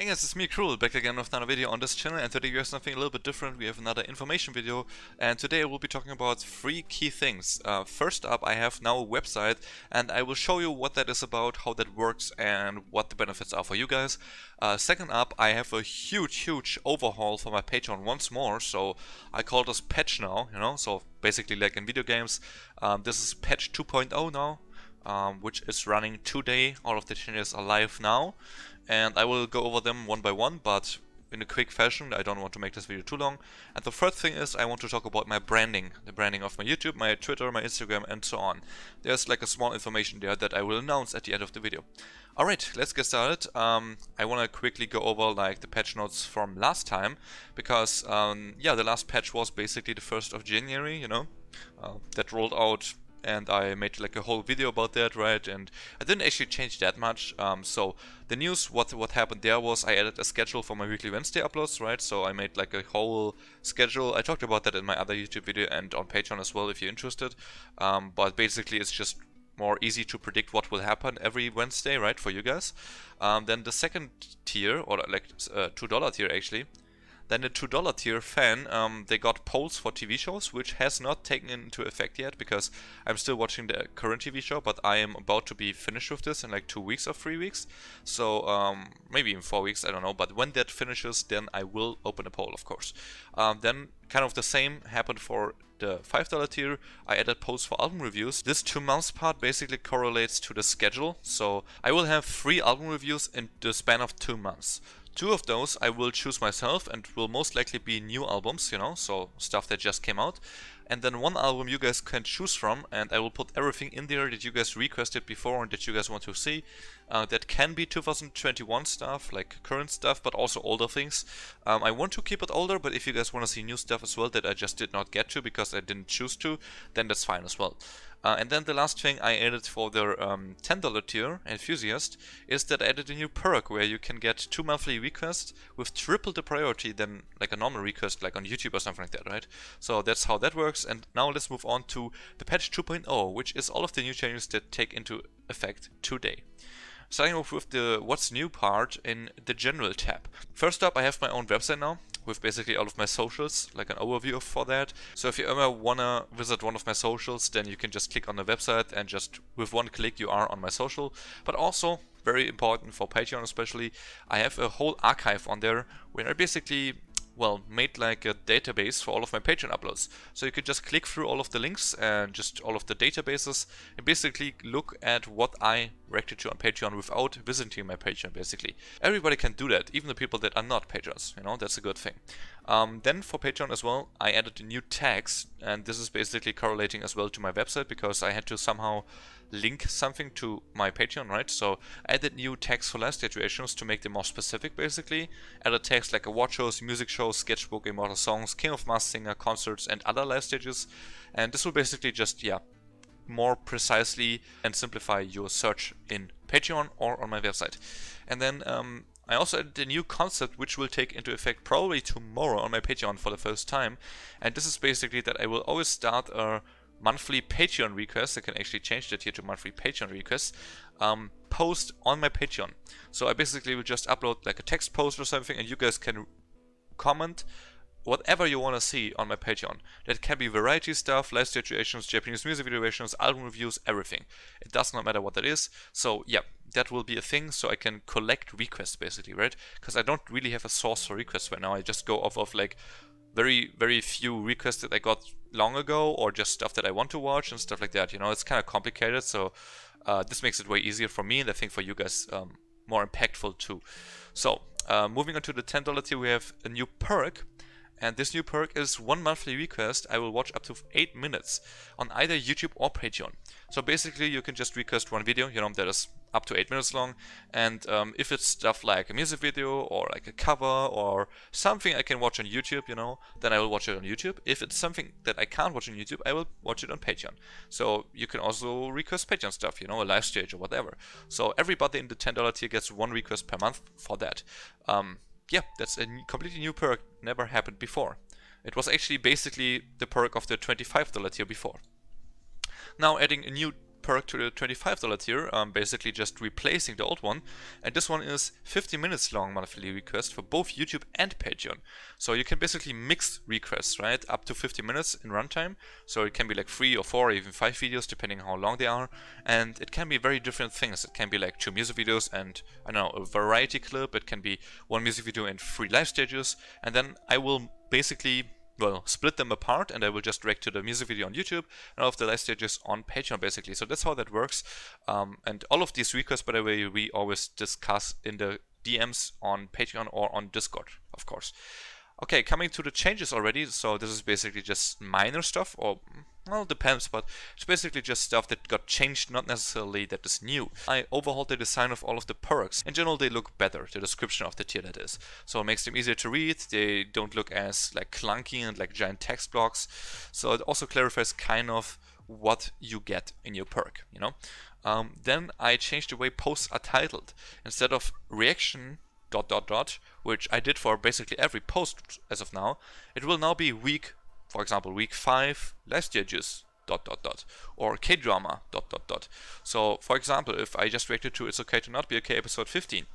Hey guys, it's me, Cruel, back again with another video on this channel, and today we have something a little bit different. We have another information video, and today I will be talking about 3 key things. First up, I have now a website, and I will show you what that is about, how that works, and what the benefits are for you guys. Second up, I have a huge overhaul for my Patreon once more, so I call this patch now, so basically like in video games. This is patch 2.0 now. Which is running today. All of the changes are live now, and I will go over them one by one, but in a quick fashion. I don't want to make this video too long. And the third thing is I want to talk about my branding, the branding of my YouTube, my Twitter, my Instagram, and so on. There's like a small information there that I will announce at the end of the video. Alright, let's get started. I want to quickly go over like the patch notes from last time, because yeah, the last patch was basically the 1st of January, that rolled out. And I made like a whole video about that, right? And I didn't actually change that much. So the news, what happened there was I added a schedule for my weekly Wednesday uploads, right? So I made like a whole schedule. I talked about that in my other YouTube video and on Patreon as well if you're interested. But basically it's just more easy to predict what will happen every Wednesday, right, for you guys. Then the second tier, or like $2 tier actually. Then the $2 tier fan, they got polls for TV shows, which has not taken into effect yet because I'm still watching the current TV show, but I am about to be finished with this in like 2 weeks or 3 weeks. So maybe in 4 weeks, I don't know. But when that finishes, then I will open a poll, of course. Then kind of the same happened for the $5 tier. I added polls for album reviews. This 2 months part basically correlates to the schedule. So I will have 3 album reviews in the span of 2 months. 2 of those I will choose myself and will most likely be new albums, so stuff that just came out. And then 1 album you guys can choose from, and I will put everything in there that you guys requested before and that you guys want to see. That can be 2021 stuff, like current stuff, but also older things. I want to keep it older, but if you guys want to see new stuff as well that I just did not get to because I didn't choose to, then that's fine as well. And then the last thing I added for the $10 tier, Enthusiast, is that I added a new perk where you can get 2 monthly requests with triple the priority than like a normal request like on YouTube or something like that, right? So that's how that works. And now let's move on to the patch 2.0, which is all of the new changes that take into effect today. Starting off with the what's new part in the general tab. First up, I have my own website now with basically all of my socials, like an overview for that. So if you ever wanna visit one of my socials, then you can just click on the website and just with 1 click you are on my social. But also, very important for Patreon especially, I have a whole archive on there where I basically made like a database for all of my Patreon uploads. So you could just click through all of the links and just all of the databases and basically look at what I reacted to on Patreon without visiting my Patreon, basically. Everybody can do that, even the people that are not patrons, that's a good thing. Then for Patreon as well, I added the new tags, and this is basically correlating as well to my website because I had to somehow link something to my Patreon, right? So I added new tags for live situations to make them more specific, basically. Added tags like award shows, music shows, sketchbook, immortal songs, King of Masked Singer, concerts, and other live stages. And this will basically just, more precisely and simplify your search in Patreon or on my website. And then I also added a new concept which will take into effect probably tomorrow on my Patreon for the first time. And this is basically that I will always start a monthly Patreon request. I can actually change that here to monthly Patreon requests. Post on my Patreon. So I basically will just upload like a text post or something, and you guys can comment whatever you want to see on my Patreon. That can be variety stuff, live situations, Japanese music video versions, album reviews, everything. It does not matter what that is. So yeah, that will be a thing, so I can collect requests basically, right? Because I don't really have a source for requests right now. I just go off of like very few requests that I got long ago, or just stuff that I want to watch and stuff like that. It's kind of complicated, so this makes it way easier for me, and I think for you guys more impactful too. So moving on to the $10 tier, we have a new perk. And this new perk is 1 monthly request. I will watch up to 8 minutes on either YouTube or Patreon. So basically you can just request 1 video, that is up to 8 minutes long. And if it's stuff like a music video or like a cover or something I can watch on YouTube, then I will watch it on YouTube. If it's something that I can't watch on YouTube, I will watch it on Patreon. So you can also request Patreon stuff, a live stage or whatever. So everybody in the $10 tier gets 1 request per month for that. Yeah, that's a completely new perk, never happened before. It was actually basically the perk of the $25 tier before. Now adding a new perk to the $25 tier, basically just replacing the old one. And this one is 50 minutes long monthly request for both YouTube and Patreon. So you can basically mix requests, right? Up to 50 minutes in runtime. So it can be like 3 or 4 or even 5 videos depending on how long they are. And it can be very different things. It can be like 2 music videos and, I don't know, a variety clip. It can be 1 music video and 3 live stages. And then I will basically, well, split them apart, and I will just direct to the music video on YouTube and all of the live stages on Patreon, basically. So that's how that works. And all of these requests, by the way, we always discuss in the DMs on Patreon or on Discord, of course. Okay, coming to the changes already. So this is basically just minor stuff, or, well, depends, but it's basically just stuff that got changed, not necessarily that is new. I overhauled the design of all of the perks. In general, they look better, the description of the tier, that is. So it makes them easier to read, they don't look as like clunky and like giant text blocks. So it also clarifies kind of what you get in your perk, you know. Then I changed the way posts are titled. Instead of reaction ... which I did for basically every post as of now, it will now be week, for example, week 5 live stages ... or K-drama ... So for example, if I just reacted to It's Okay to Not Be Okay episode 15,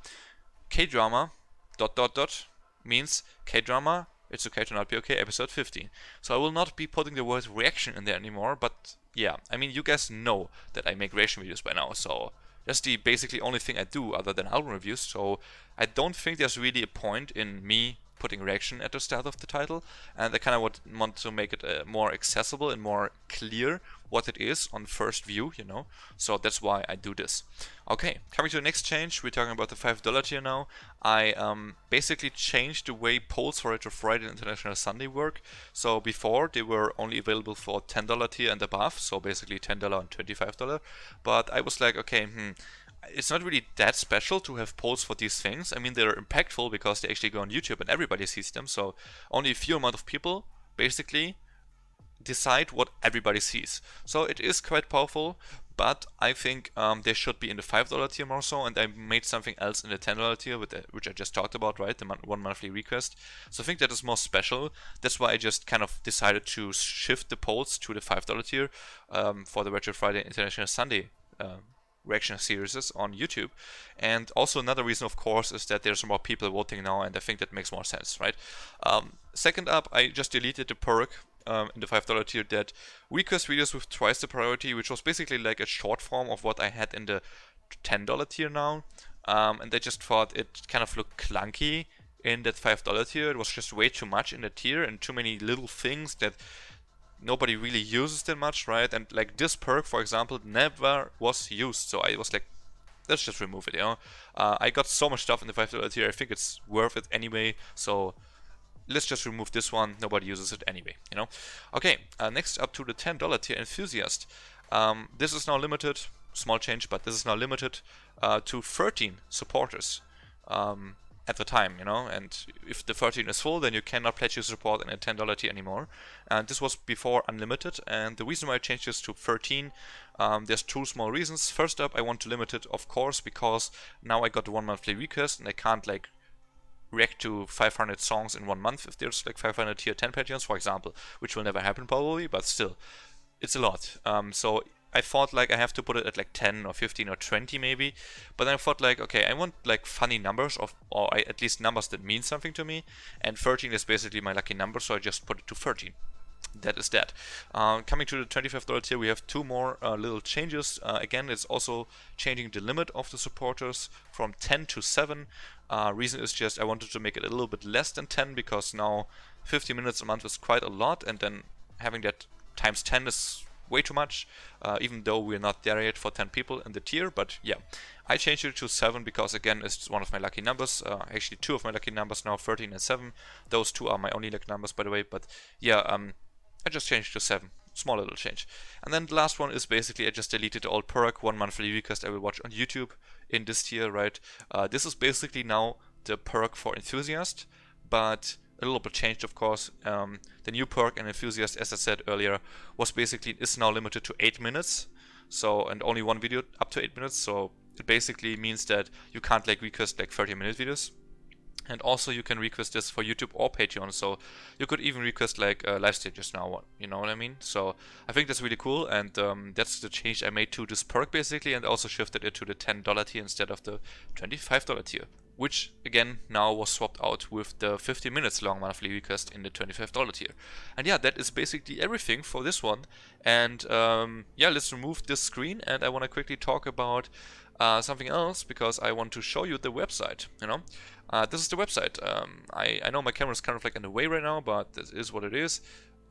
K-drama ... means K-drama It's Okay to Not Be Okay episode 15. So I will not be putting the word reaction in there anymore, but yeah, I mean, you guys know that I make reaction videos by now, so that's the basically only thing I do other than album reviews. So I don't think there's really a point in me putting reaction at the start of the title, and I kind of want to make it more accessible and more clear what it is on first view, you know. So that's why I do this. Okay, coming to the next change, we're talking about the $5 tier now. I basically changed the way polls for Retro Friday and International Sunday work. So before they were only available for $10 tier and above, so basically $10 and $25. But I was like, okay, it's not really that special to have polls for these things. I mean, they're impactful because they actually go on YouTube and everybody sees them, so only a few amount of people basically decide what everybody sees. So it is quite powerful, but I think they should be in the $5 tier more so, and I made something else in the $10 tier, which I just talked about, right? The 1 monthly request. So I think that is more special. That's why I just kind of decided to shift the polls to the $5 tier for the Retro Friday International Sunday reaction series on YouTube. And also another reason, of course, is that there's more people voting now, and I think that makes more sense, right? Second up, I just deleted the perk in the $5 tier that request videos with twice the priority, which was basically like a short form of what I had in the $10 tier now. And I just thought it kind of looked clunky in that $5 tier. It was just way too much in the tier and too many little things that nobody really uses that much, right? And like this perk, for example, never was used. So I was like, let's just remove it, you know. I got so much stuff in the $5 tier, I think it's worth it anyway. So let's just remove this one. Nobody uses it anyway, you know. Okay, next up to the $10 tier Enthusiast. This is now limited, small change, but this is now limited to 13 supporters at the time, you know. And if the 13 is full, then you cannot pledge your support in a $10 tier anymore. And this was before unlimited, and the reason why I changed this to 13, there's 2 small reasons. First up, I want to limit it, of course, because now I got the 1 monthly request, and I can't like react to 500 songs in 1 month if there's like 500 tier 10 Patreons, for example, which will never happen probably, but still, it's a lot. So I thought like I have to put it at like 10 or 15 or 20 maybe, but then I thought like, okay, I want like funny numbers or at least numbers that mean something to me, and 13 is basically my lucky number, so I just put it to 13. That is that. Coming to the $25 tier, we have 2 more little changes. Again, it's also changing the limit of the supporters from 10 to 7. Reason is just I wanted to make it a little bit less than 10, because now 50 minutes a month is quite a lot, and then having that times 10 is way too much, even though we're not there yet for 10 people in the tier. But yeah, I changed it to 7 because again, it's one of my lucky numbers, actually 2 of my lucky numbers now, 13 and 7. Those 2 are my only lucky numbers, by the way, but yeah, I just changed to 7. Small little change. And then the last one is basically I just deleted the old perk, 1 monthly request I will watch on YouTube in this tier, right? This is basically now the perk for Enthusiast, but a little bit changed, of course. The new perk in Enthusiast, as I said earlier, is now limited to 8 minutes. So, and only 1 video up to 8 minutes. So it basically means that you can't like request like 30-minute videos. And also you can request this for YouTube or Patreon, so you could even request like live stages now, you know what I mean? So I think that's really cool, and that's the change I made to this perk basically, and also shifted it to the $10 tier instead of the $25 tier, which again now was swapped out with the 50 minutes long monthly request in the $25 tier. And yeah, that is basically everything for this one. And yeah, let's remove this screen, and I want to quickly talk about something else, because I want to show you the website, you know. This is the website. I know my camera is kind of like in the way right now, but this is what it is.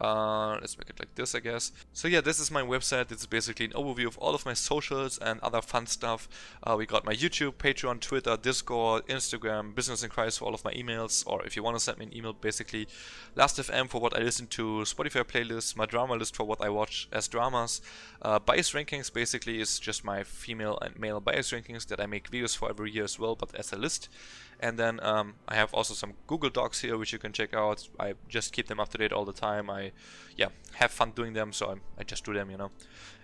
Let's make it like this, I guess. So yeah, this is my website. It's basically an overview of all of my socials and other fun stuff. We got my YouTube, Patreon, Twitter, Discord, Instagram, Business Inquiries for all of my emails, or if you want to send me an email, basically Last.fm for what I listen to, Spotify playlists, my drama list for what I watch as dramas, bias rankings basically is just my female and male bias rankings that I make videos for every year as well, but as a list. And then I have also some Google Docs here which you can check out. I just keep them up to date all the time. I have fun doing them, so I just do them, you know.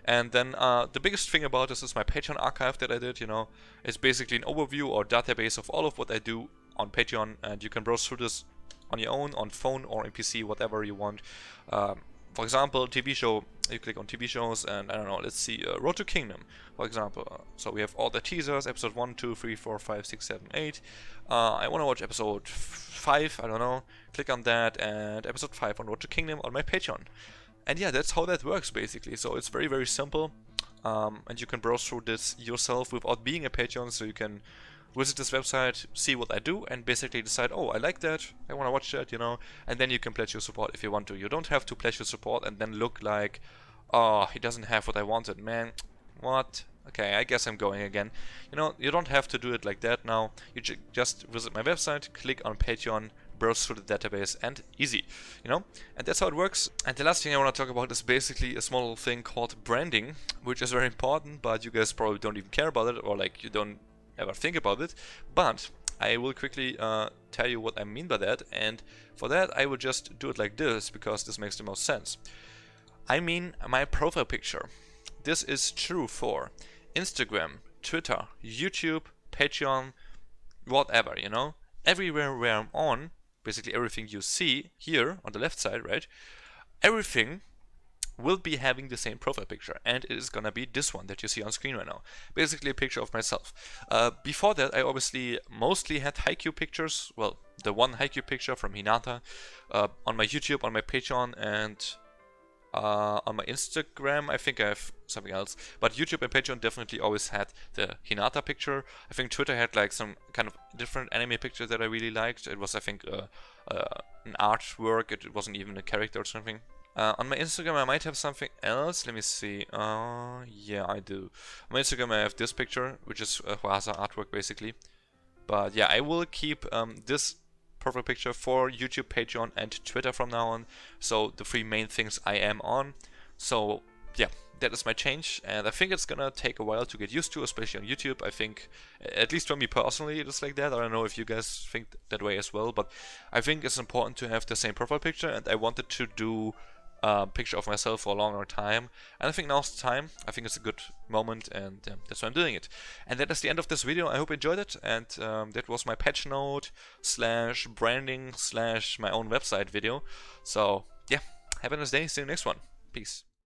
And then the biggest thing about this is my Patreon archive that I did, you know. It's basically an overview or database of all of what I do on Patreon, and you can browse through this on your own, on phone or on PC, whatever you want. For example, TV show, you click on TV shows, and I don't know, let's see, Road to Kingdom, for example. So we have all the teasers, episode 1, 2, 3, 4, 5, 6, 7, 8. I want to watch episode 5, I don't know, click on that, and episode 5 on Road to Kingdom on my Patreon. And yeah, that's how that works basically. So it's very, very simple, and you can browse through this yourself without being a Patreon, so you can visit this website, see what I do, and basically decide, oh, I like that, I want to watch that, you know, and then you can pledge your support if you want to. You don't have to pledge your support and then look like, oh, he doesn't have what I wanted, man, what? Okay, I guess I'm going again. You know, you don't have to do it like that now. You just visit my website, click on Patreon, browse through the database, and easy, you know? And that's how it works. And the last thing I want to talk about is basically a small little thing called branding, which is very important, but you guys probably don't even care about it, or like you don't ever think about it. But I will quickly tell you what I mean by that, and for that I will just do it like this, because this makes the most sense. I mean my profile picture. This is true for Instagram, Twitter, YouTube, Patreon, whatever, you know. Everywhere where I'm on, basically everything you see here on the left side, right? Everything will be having the same profile picture, and it is gonna be this one that you see on screen right now. Basically a picture of myself. Before that, I obviously mostly had Haikyuu pictures. Well, the one Haikyuu picture from Hinata on my YouTube, on my Patreon, and on my Instagram. I think I have something else, but YouTube and Patreon definitely always had the Hinata picture. I think Twitter had like some kind of different anime picture that I really liked. It was, I think, an artwork. It wasn't even a character or something. On my Instagram I might have something else. Let me see. Yeah, I do. On my Instagram I have this picture, which is Huasa artwork basically. But yeah, I will keep this profile picture for YouTube, Patreon, and Twitter from now on. So the three main things I am on. So yeah, that is my change, and I think it's gonna take a while to get used to, especially on YouTube. I think, at least for me personally, it is like that. I don't know if you guys think that way as well, but I think it's important to have the same profile picture, and I wanted to do picture of myself for a longer time, and I think now's the time. I think it's a good moment, and that's why I'm doing it. And that is the end of this video. I hope you enjoyed it, and that was my patch note / branding / my own website video. So yeah, have a nice day. See you next one. Peace.